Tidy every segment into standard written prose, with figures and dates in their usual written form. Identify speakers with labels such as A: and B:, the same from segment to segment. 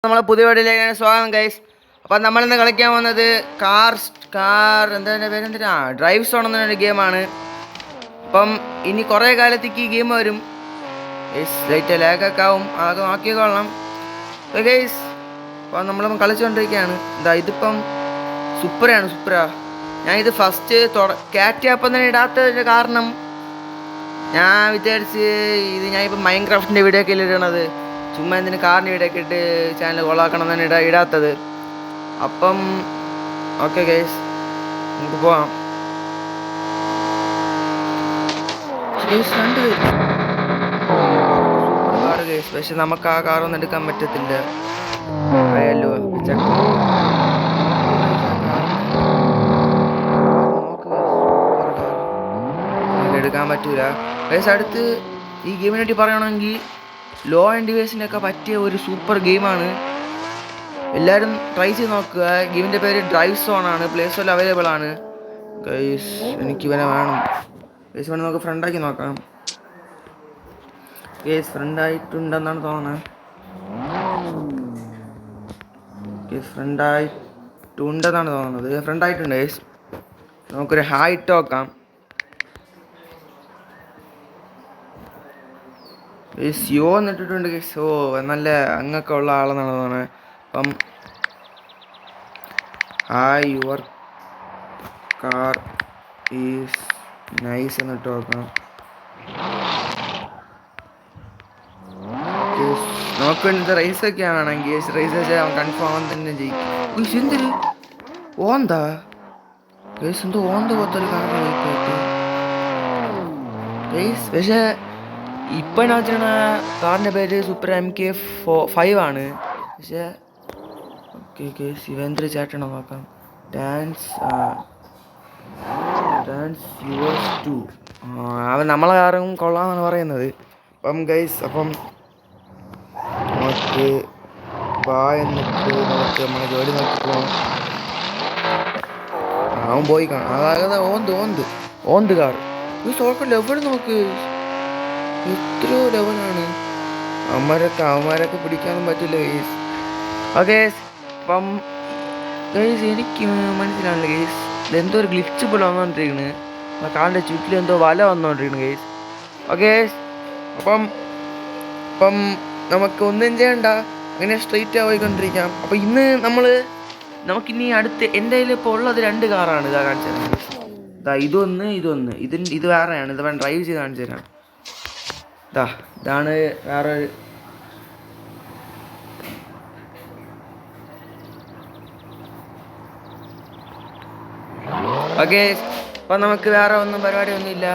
A: നമ്മളെ പുതിയ വീഡിയോയിലേക്ക് സ്വാഗതം ഗൈസ്. അപ്പം നമ്മളിന്ന് കളിക്കാൻ പോകുന്നത് കാർ എന്താ പേരെന്തിനാ ഡ്രൈവ് സോൺ എന്നൊരു ഗെയിമാണ്. അപ്പം ഇനി കുറേ കാലത്തേക്ക് ഈ ഗെയിം വരും ഗൈസ്. ലൈറ്റ് ലാഗൊക്കെ ആവും, അതൊക്കെ നോക്കിക്കൊള്ളാം ഗൈസ്. അപ്പം നമ്മളിപ്പം കളിച്ചുകൊണ്ടിരിക്കുകയാണ്. ഇതിപ്പം സൂപ്പറാ. ഞാൻ ഇത് ഫസ്റ്റ് കാറ്റാപ്പം തന്നെ ഇടാത്തതിൻ്റെ കാരണം ഞാൻ വിചാരിച്ച് ഞാനിപ്പം മൈൻക്രാഫ്റ്റിൻ്റെ വീഡിയോ ഒക്കെ ഇടണത് ചുമ്മാ എന്തിന് കാറിൻ്റെ വീഡിയോ ഒക്കെ ഇട്ട് ചാനൽ കൊള്ളാക്കണം തന്നെ ഇടാത്തത്. അപ്പം ഓക്കെ ഗൈസ്, നമുക്ക് പോവാം. കാർ ഗൈസ്, പക്ഷെ നമുക്ക് ആ കാറൊന്നും എടുക്കാൻ പറ്റത്തില്ല. അറിയാലോ, എടുക്കാൻ പറ്റൂല ഗൈസ്. അടുത്ത് ഈ ഗെയിമിനെ പറ്റി പറയുകയാണെങ്കിൽ ലോ ആൻഡ് ഡിവൈസിൻ്റെ ഒക്കെ പറ്റിയ ഒരു സൂപ്പർ ഗെയിമാണ്. എല്ലാവരും ട്രൈ ചെയ്ത് നോക്കുക. ഗെയിമിൻ്റെ പേര് ഡ്രൈവ് സോൺ ആണ്. പ്ലേ സ്റ്റോറിൽ അവൈലബിൾ ആണ് ഗൈസ്. എനിക്ക് ഇവനെ വേണം ഗൈസ്. വേണം നമുക്ക് ഫ്രണ്ടാക്കി നോക്കാം ഗൈസ്. ഫ്രണ്ടായിട്ടുണ്ടെന്നാണ് തോന്നുന്നത് ഗൈസ്. ഫ്രണ്ടായിട്ടുണ്ടെന്നാണ് തോന്നുന്നത്. ഫ്രണ്ടായിട്ടുണ്ട് ഗൈസ്. നമുക്കൊരു ഹായ് ഇട്ട് നോക്കാം. യോ എന്നിട്ടിട്ടുണ്ട് ഗൈസ്. ഓ, നല്ല അങ്ങൊക്കെ ഉള്ള ആളെന്നാണ് തോന്നുന്നത്. അപ്പം hi, your car is nice എന്നിട്ട് നോക്കാം. നമുക്ക് വേണ്ടി റേസൊക്കെ ആണെങ്കിൽ റേസ് വെച്ചാൽ അവൻ കൺഫേം അവൻ തന്നെ ജയിക്കും. എന്തൊരു ഓന്താ ഗൈസ്, എന്തോ ഓന്ത പോലത്തൊരു കാർ ഗൈസ്. പക്ഷേ ഇപ്പം എന്നാ വെച്ചാൽ കാറിൻ്റെ പേര് സൂപ്പർ MK5 ആണ്. പക്ഷേ ഓക്കെ ഗൈസ്, ശിവേന്ദ്ര ചേട്ടനോ നോക്കാം. Dance yours too. അവൻ നമ്മളെ കാറും കൊള്ളാമെന്നാണ് പറയുന്നത്. അപ്പം ഗൈസ്, അപ്പം നമുക്ക് എന്നിട്ട് നമുക്ക് നമ്മളെ ജോലി നോക്കി പോകാം. അവൻ പോയി കാണാം. അതായത് ഓന്ത് കാർ ഈ സോക്കർ ലെവൽ നോക്ക്, എത്രയോ ലെവലാണ്. അവന്മാരൊക്കെ പിടിക്കാനൊന്നും പറ്റില്ല ഗൈസ്. ഓക്കെ, അപ്പം ഗൈസ് എനിക്ക് മനസ്സിലാവില്ല ഗൈസ്. ഇതെന്തോ ഒരു ഗ്ലിച്ച് പോലെ വന്നുകൊണ്ടിരിക്കുന്നത്. ആ കാലിൻ്റെ ചുറ്റിലും എന്തോ വല വന്നുകൊണ്ടിരിക്കുന്നു ഗൈസ്. ഓക്കെ, അപ്പം നമുക്ക് ഒന്നും ചെയ്യണ്ട, അങ്ങനെ സ്ട്രെയിറ്റ് പോയിക്കൊണ്ടിരിക്കാം. അപ്പം ഇന്ന് നമുക്കിനി അടുത്ത് എൻ്റെ കയ്യിൽ ഇപ്പോൾ ഉള്ളത് 2 കാറാണ്. ഇതാ കാണിച്ചു തരാം ഗൈസ്. ഇതൊന്ന് ഇത് വേറെയാണ്. ഇത് വേണം ഡ്രൈവ് ചെയ്ത് കാണിച്ചു തരാം. ഇതാണ് വേറെ. ഓക്കെ, അപ്പം നമുക്ക് വേറെ ഒന്നും പരിപാടിയൊന്നുമില്ല.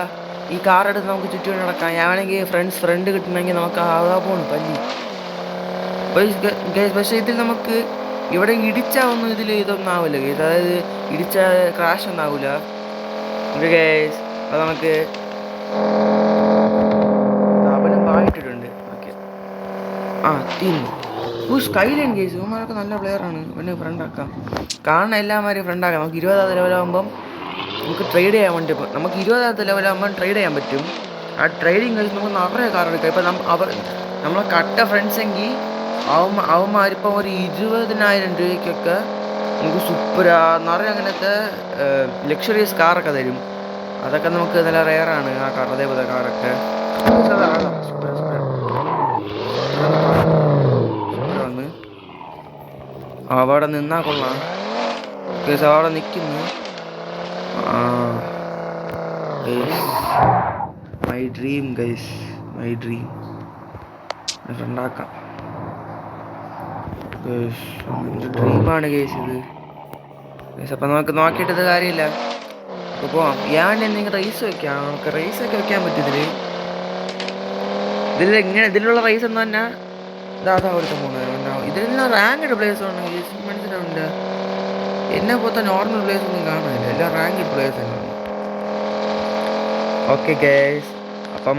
A: ഈ കാറെടുത്ത് നമുക്ക് ചുറ്റും നടക്കാം. ഞാൻ വേണമെങ്കിൽ ഫ്രണ്ട് കിട്ടണമെങ്കിൽ നമുക്ക് ആവാ പോണു പല്ലി. പക്ഷേ ഇതിൽ നമുക്ക് ഇവിടെ ഇടിച്ചാൽ ഇതൊന്നും ആവില്ല ഗേസ്. അതായത് ഇടിച്ചാൽ ക്രാഷ് ഒന്നും ആവില്ല ഗേസ്. അത് നമുക്ക് അവനും വായിട്ടിട്ടുണ്ട്. Okay, skyline guys. ഇവന്മാരൊക്കെ നല്ല പ്ലെയറാണ്. ഇവനെ ഫ്രണ്ടാക്കാം. കാണുന്ന എല്ലാവരെയും ഫ്രണ്ടാക്കാം. നമുക്ക് 20ാമത്തെ ലെവലാകുമ്പം നമുക്ക് ട്രേഡ് ചെയ്യാൻ വേണ്ടി നമുക്ക് 20ാമത്തെ ലെവലാകുമ്പം ട്രേഡ് ചെയ്യാൻ പറ്റും. ആ ട്രേഡിങ് കഴിച്ച് നമുക്ക് നിറയെ കാർ എടുക്കാം. ഇപ്പം നമ്മളെ കട്ട ഫ്രണ്ട്സ് എങ്കിൽ അവന്മാരിപ്പം ഒരു 20,000 രൂപയ്ക്കൊക്കെ നമുക്ക് സൂപ്പറാ നിറയെ അങ്ങനത്തെ ലക്ഷറീസ് കാറൊക്കെ തരും. അതൊക്കെ നമുക്ക് നല്ല റെയറാണ് ആ കാർ. അതേപോലെ കാറൊക്കെ വന്ന് അവിടെ നിന്നാ കൊള്ളാം ഗൈസ്. അവിടെ നിൽക്കുന്നു. My dream guys, my dream ഫ്രണ്ടാക്കാം. ഡ്രീമാണ് ഗൈസ് ഇത് ഗൈസ്. അപ്പം നമുക്ക് നോക്കിയിട്ട് ഇത് കാര്യമില്ല. അപ്പോൾ പോവാം. ഞാൻ എന്തെങ്കിലും റേസ് വെക്കാം. നമുക്ക് റേസൊക്കെ വെക്കാൻ പറ്റും ഇതിലുള്ള റേസ് എന്ന് പറഞ്ഞാൽ അവിടുത്തെ പോകുന്നത്. ഇതിലെല്ലാം റാങ്ക്ഡ് പ്ലേസ് ആണ് ഗൈസ്. മനസ്സിലാവില്ല. എന്നെ പോലത്തെ നോർമൽ പ്ലേസ് ഒന്നും കാണുന്നില്ല. എല്ലാം റാങ്ക്ഡ് പ്ലേസ് തന്നെയാണ്. ഓക്കെ ഗൈസ്, അപ്പം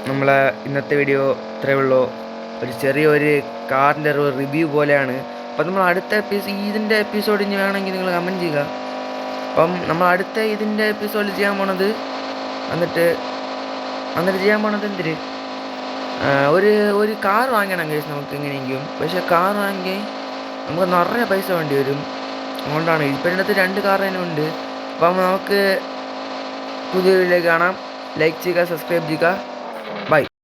A: നമ്മളെ ഇന്നത്തെ വീഡിയോ ഇത്രയേ ഉള്ളൂ. ഒരു ചെറിയൊരു കാറിൻ്റെ ഒരു റിവ്യൂ പോലെയാണ്. അപ്പം നമ്മൾ അടുത്ത ഇതിൻ്റെ എപ്പിസോഡ് ഇനി വേണമെങ്കിൽ നിങ്ങൾ കമൻറ്റ് ചെയ്യുക. അപ്പം നമ്മൾ അടുത്ത ഇതിൻ്റെ എപ്പിസോഡിൽ ചെയ്യാൻ പോണത് എന്നിട്ട് ചെയ്യാൻ പോണത് ഒരു ഒരു കാർ വാങ്ങണം ഗൈസ് നമുക്ക് എങ്ങനെയെങ്കിലും. പക്ഷേ കാർ വാങ്ങി നമുക്ക് നിറയെ പൈസ വേണ്ടി വരും. അതുകൊണ്ടാണ് ഇപ്പം എൻ്റെ അടുത്ത് 2 കാർ തന്നെ ഉണ്ട്. അപ്പം നമുക്ക് പുതിയ വീഡിയോയിലേക്ക് കാണാം. ലൈക്ക് ചെയ്യുക, സബ്സ്ക്രൈബ് ചെയ്യുക. ബൈ.